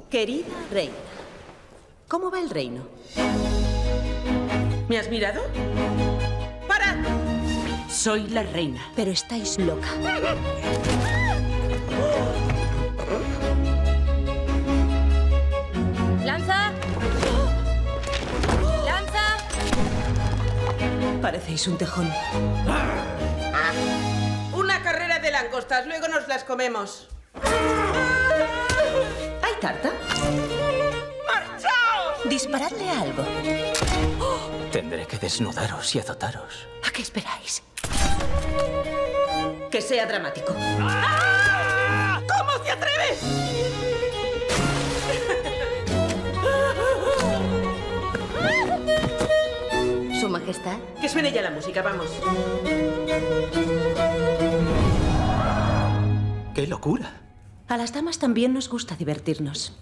Querida reina, ¿cómo va el reino? ¿Me has mirado? ¡Parad! Soy la reina. Pero estáis loca. ¡Lanza! ¡Lanza! Parecéis un tejón. Una carrera de langostas, luego nos las comemos. ¿Hay tarta? ¡Marchaos! Disparadle algo. Tendré que desnudaros y azotaros. ¿A qué esperáis? Que sea dramático. ¡Ah! ¿Cómo te atreves? Su Majestad. Que suene ya la música, vamos. ¡Qué locura! A las damas también nos gusta divertirnos.